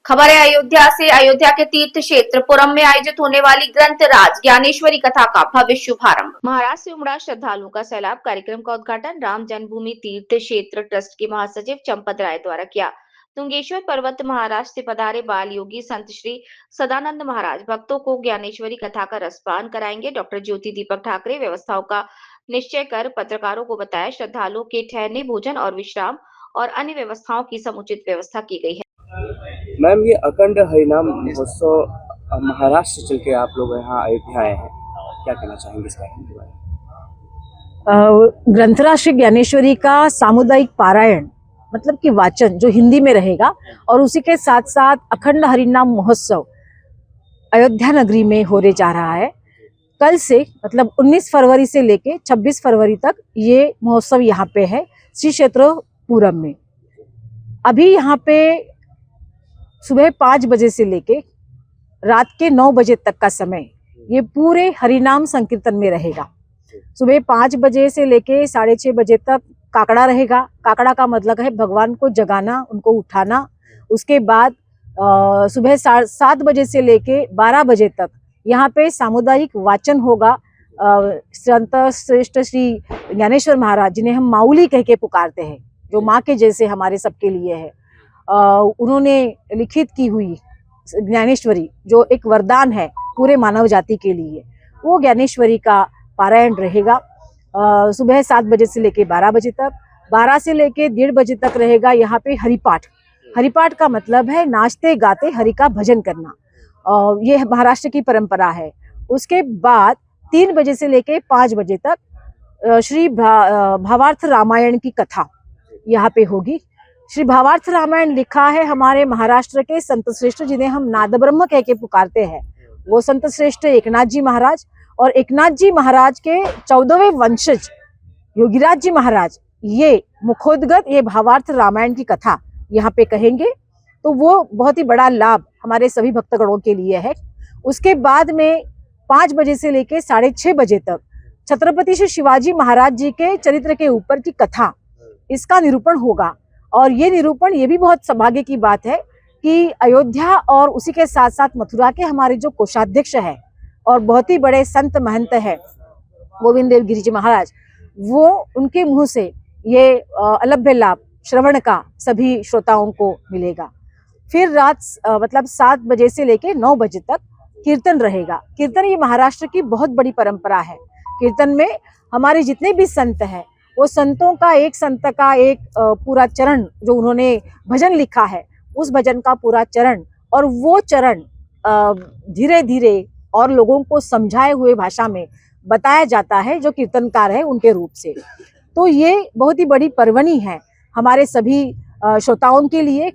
खबर है अयोध्या से। अयोध्या के तीर्थ क्षेत्र पुरम में आयोजित होने वाली ग्रंथराज ज्ञानेश्वरी कथा का भव्य शुभारंभ। महाराष्ट्र से उमड़ा श्रद्धालुओं का सैलाब। कार्यक्रम का उद्घाटन राम जन्मभूमि तीर्थ क्षेत्र ट्रस्ट के महासचिव चंपत राय द्वारा किया। तुंगेश्वर पर्वत महाराष्ट्र से पधारे बाल योगी संत श्री सदानंद महाराज भक्तों को ज्ञानेश्वरी कथा का रसपान कराएंगे। डॉक्टर ज्योति दीपक ठाकरे व्यवस्थाओं का निश्चय कर पत्रकारों को बताया, श्रद्धालुओं के ठहरने, भोजन और विश्राम और अन्य व्यवस्थाओं की समुचित व्यवस्था की गई है। मैम, ये अखंड हरिनाम महोत्सव महाराष्ट्र चल के आप लोग यहाँ अयोध्या आए हैं, क्या कहना चाहेंगे इस बारे में? ग्रंथराज श्री ज्ञानेश्वरी का सामुदायिक पारायण मतलब कि वाचन जो हिंदी में रहेगा और उसी के साथ साथ अखंड हरिनाम महोत्सव अयोध्या नगरी में होने जा रहा है। कल से मतलब 19 फरवरी से लेके 26 फरवरी तक ये महोत्सव यहाँ पे है श्री क्षेत्र पूरम में। अभी यहाँ पे सुबह 5 बजे से लेके रात के 9 बजे तक का समय ये पूरे हरिनाम संकीर्तन में रहेगा। सुबह 5 बजे से लेके 6:30 बजे तक काकड़ा रहेगा। काकड़ा का मतलब है भगवान को जगाना, उनको उठाना। उसके बाद सुबह 7 बजे से लेके 12 बजे तक यहाँ पे सामुदायिक वाचन होगा। संत श्रेष्ठ श्री ज्ञानेश्वर महाराज, जिन्हें हम माऊली कह के पुकारते हैं, जो माँ के जैसे हमारे सबके लिए है, उन्होंने लिखित की हुई ज्ञानेश्वरी जो एक वरदान है पूरे मानव जाति के लिए, वो ज्ञानेश्वरी का पारायण रहेगा। सुबह 7 बजे से लेके 12 बजे तक, 12 से लेके 1:30 बजे तक रहेगा यहाँ पे हरिपाठ। हरिपाठ का मतलब है नाचते गाते हरि का भजन करना। ये महाराष्ट्र की परंपरा है। उसके बाद 3 बजे से लेके 5 बजे तक श्री भावार्थ रामायण की कथा यहाँ पे होगी। श्री भावार्थ रामायण लिखा है हमारे महाराष्ट्र के संत श्रेष्ठ, जिन्हें हम नाद ब्रह्म कह के पुकारते हैं, वो संत श्रेष्ठ एकनाथ जी महाराज। और एकनाथ जी महाराज के 14वें वंशज योगीराज जी महाराज ये मुखोद्गत ये भावार्थ रामायण की कथा यहाँ पे कहेंगे, तो वो बहुत ही बड़ा लाभ हमारे सभी भक्तगणों के लिए है। उसके बाद में 5 बजे से लेके 6:30 बजे तक छत्रपति श्री शिवाजी महाराज जी के चरित्र के ऊपर की कथा, इसका निरूपण होगा। और ये निरूपण, ये भी बहुत सौभाग्य की बात है कि अयोध्या और उसी के साथ साथ मथुरा के हमारे जो कोषाध्यक्ष है और बहुत ही बड़े संत महंत है गोविंद देव गिरि जी महाराज, वो उनके मुंह से ये अलभ्य लाभ श्रवण का सभी श्रोताओं को मिलेगा। फिर रात मतलब 7 बजे से लेके 9 बजे तक कीर्तन रहेगा। कीर्तन ये महाराष्ट्र की बहुत बड़ी परंपरा है। कीर्तन में हमारे जितने भी संत हैं, वो संतों का एक संत का एक पूरा चरण जो उन्होंने भजन लिखा है, उस भजन का पूरा चरण, और वो चरण धीरे धीरे और लोगों को समझाए हुए भाषा में बताया जाता है जो कीर्तनकार है उनके रूप से। तो ये बहुत ही बड़ी पर्वणी है हमारे सभी श्रोताओं के लिए।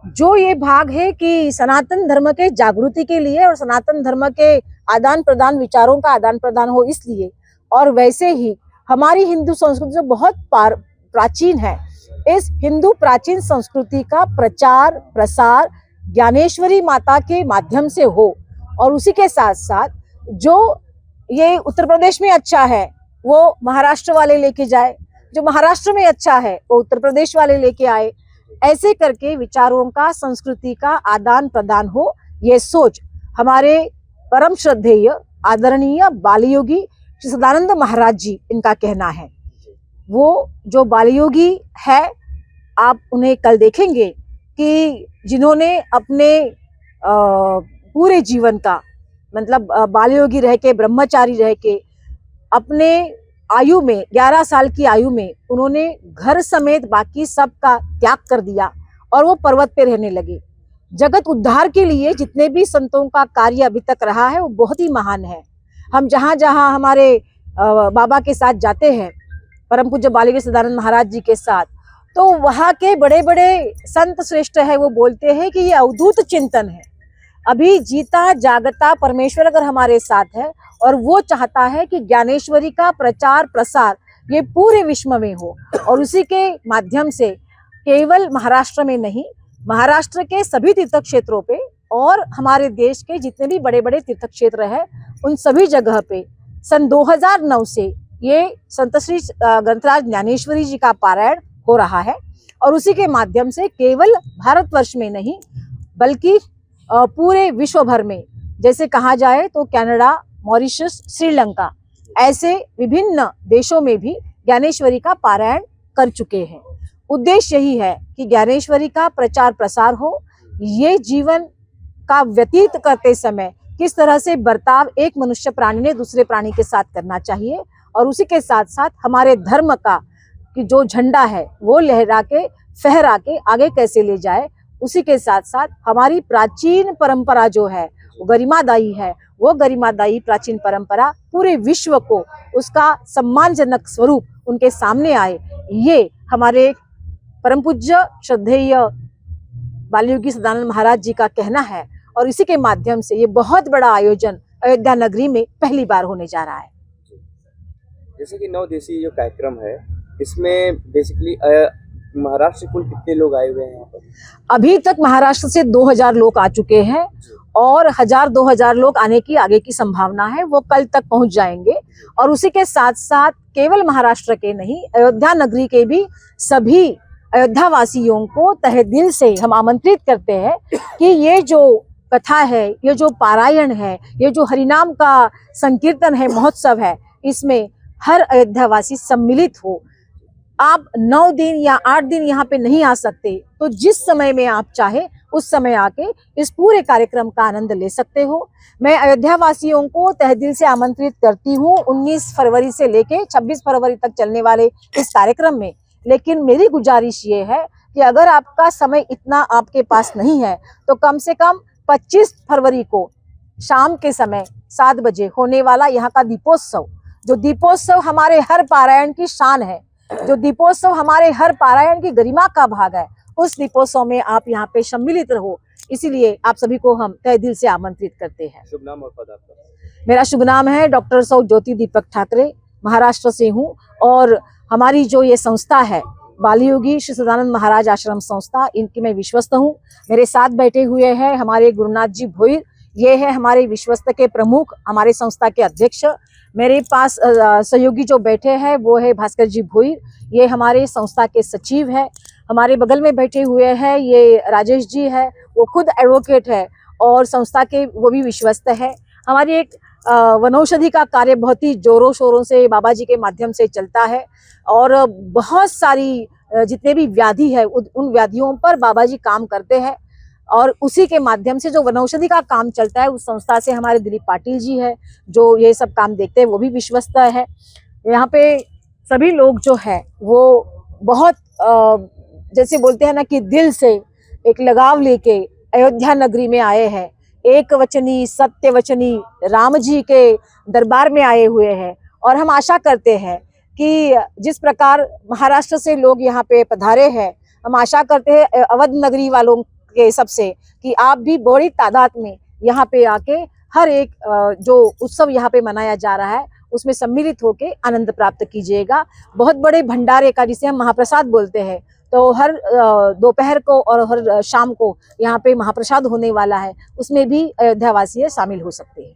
जो ये भाग है कि सनातन धर्म के जागृति के लिए और सनातन धर्म के आदान प्रदान, विचारों का आदान प्रदान हो इसलिए, और वैसे ही हमारी हिंदू संस्कृति जो बहुत प्राचीन है, इस हिंदू प्राचीन संस्कृति का प्रचार प्रसार ज्ञानेश्वरी माता के माध्यम से हो। और उसी के साथ साथ जो ये उत्तर प्रदेश में अच्छा है वो महाराष्ट्र वाले लेके जाए, जो महाराष्ट्र में अच्छा है वो उत्तर प्रदेश वाले लेके आए। ऐसे करके विचारों का, संस्कृति का आदान प्रदान हो, ये सोच हमारे परम श्रद्धेय आदरणीय बालयोगी श्री सदानंद महाराज जी, इनका कहना है। वो जो बालयोगी है, आप उन्हें कल देखेंगे कि जिन्होंने अपने पूरे जीवन का मतलब बालयोगी रह के, ब्रह्मचारी रह के, अपने आयु में 11 साल की आयु में उन्होंने घर समेत बाकी सब का त्याग कर दिया और वो पर्वत पे रहने लगे। जगत उद्धार के लिए जितने भी संतों का कार्य अभी तक रहा है वो बहुत ही महान है। हम जहाँ जहाँ हमारे बाबा के साथ जाते हैं, परम पूज्य बालयोगी सदानंद महाराज जी के साथ, तो वहाँ के बड़े बड़े संत श्रेष्ठ है, वो बोलते हैं कि ये अवधूत चिंतन है। अभी जीता जागता परमेश्वर अगर हमारे साथ है और वो चाहता है कि ज्ञानेश्वरी का प्रचार प्रसार ये पूरे विश्व में हो, और उसी के माध्यम से केवल महाराष्ट्र में नहीं, महाराष्ट्र के सभी तीर्थ क्षेत्रों पे और हमारे देश के जितने भी बड़े बड़े तीर्थ क्षेत्र है, उन सभी जगह पे सन 2009 से ये संत श्री ग्रंथराज ज्ञानेश्वरी जी का पारायण हो रहा है। और उसी के माध्यम से केवल भारतवर्ष में नहीं, बल्कि पूरे विश्व भर में, जैसे कहा जाए तो कनाडा, मॉरिशस, श्रीलंका, ऐसे विभिन्न देशों में भी ज्ञानेश्वरी का पारायण कर चुके हैं। उद्देश्य यही है कि ज्ञानेश्वरी का प्रचार प्रसार हो, ये जीवन का व्यतीत करते समय किस तरह से बर्ताव एक मनुष्य प्राणी ने दूसरे प्राणी के साथ करना चाहिए, और उसी के साथ साथ हमारे धर्म का कि जो झंडा है वो लहरा के फहरा के आगे कैसे ले जाए, उसी के साथ साथ हमारी प्राचीन परंपरा जो है वो गरिमादायी है, वो गरिमादायी प्राचीन परंपरा पूरे विश्व को उसका सम्मानजनक स्वरूप उनके सामने आए, ये हमारे परम पूज्य श्रद्धेय बालयोगी सदानंद महाराज जी का कहना है। और इसी के माध्यम से ये बहुत बड़ा आयोजन अयोध्या नगरी में पहली बार होने जा रहा है। जैसे कि 9 दिवसीय जो कार्यक्रम है, इसमें बेसिकली महाराष्ट्र से कुल कितने लोग आए हुए हैं यहाँ पर? अभी तक महाराष्ट्र से 2000 लोग आ चुके हैं और 1000-2000 लोग आने की आगे की संभावना है, वो कल तक पहुंच जाएंगे। और उसी के साथ साथ केवल महाराष्ट्र के नहीं, अयोध्या नगरी के भी सभी अयोध्या वासियों को तहे दिल से हम आमंत्रित करते हैं कि ये जो कथा है, ये जो पारायण है, ये जो हरिनाम का संकीर्तन है, महोत्सव है, इसमें हर अयोध्यावासी सम्मिलित हो। आप 9 दिन या 8 दिन यहाँ पे नहीं आ सकते तो जिस समय में आप चाहे उस समय आके इस पूरे कार्यक्रम का आनंद ले सकते हो। मैं अयोध्या वासियों को तहे दिल से आमंत्रित करती हूँ 19 फरवरी से लेके 26 फरवरी तक चलने वाले इस कार्यक्रम में। लेकिन मेरी गुजारिश ये है कि अगर आपका समय इतना आपके पास नहीं है तो कम से कम 25 फरवरी को शाम के समय 7 बजे होने वाला यहाँ का दीपोत्सव, जो दीपोत्सव हमारे हर पारायण की शान है, जो दीपोत्सव हमारे हर पारायण की गरिमा का भाग है, उस दीपोत्सव में आप यहाँ पे सम्मिलित रहो। इसीलिए आप सभी को हम तहे दिल से आमंत्रित करते हैं। शुभ नाम और पद आपका? मेरा शुभ नाम है डॉक्टर सौ ज्योति दीपक ठाकरे, महाराष्ट्र से हूँ। और हमारी जो ये संस्था है बालयोगी श्री सदानंद महाराज आश्रम संस्था, इनकी मैं विश्वस्त हूँ। मेरे साथ बैठे हुए हैं हमारे गुरुनाथ जी भोईर, ये है हमारे विश्वस्त के प्रमुख, हमारे संस्था के अध्यक्ष। मेरे पास सहयोगी जो बैठे हैं वो है भास्कर जी भोईर, ये हमारे संस्था के सचिव है। हमारे बगल में बैठे हुए हैं ये राजेश जी है, वो खुद एडवोकेट है और संस्था के वो भी विश्वस्त है। हमारी एक वनौषधि का कार्य बहुत ही जोरों शोरों से बाबा जी के माध्यम से चलता है और बहुत सारी जितने भी व्याधि है उन व्याधियों पर बाबा जी काम करते हैं और उसी के माध्यम से जो वनौषधि का काम चलता है उस संस्था से हमारे दिलीप पाटिल जी है जो ये सब काम देखते हैं, वो भी विश्वस्त है। यहाँ पे सभी लोग जो है वो बहुत जैसे बोलते हैं ना कि दिल से एक लगाव लेके अयोध्या नगरी में आए हैं, एक वचनी सत्य वचनी राम जी के दरबार में आए हुए हैं। और हम आशा करते हैं कि जिस प्रकार महाराष्ट्र से लोग यहाँ पे पधारे हैं, हम आशा करते हैं अवध नगरी वालों के सबसे कि आप भी बड़ी तादाद में यहाँ पे आके हर एक जो उत्सव यहाँ पे मनाया जा रहा है उसमें सम्मिलित होके आनंद प्राप्त कीजिएगा। बहुत बड़े भंडारे का, जिसे हम महाप्रसाद बोलते हैं, तो हर दोपहर को और हर शाम को यहाँ पे महाप्रसाद होने वाला है, उसमें भी अयोध्यावासी शामिल हो सकते हैं।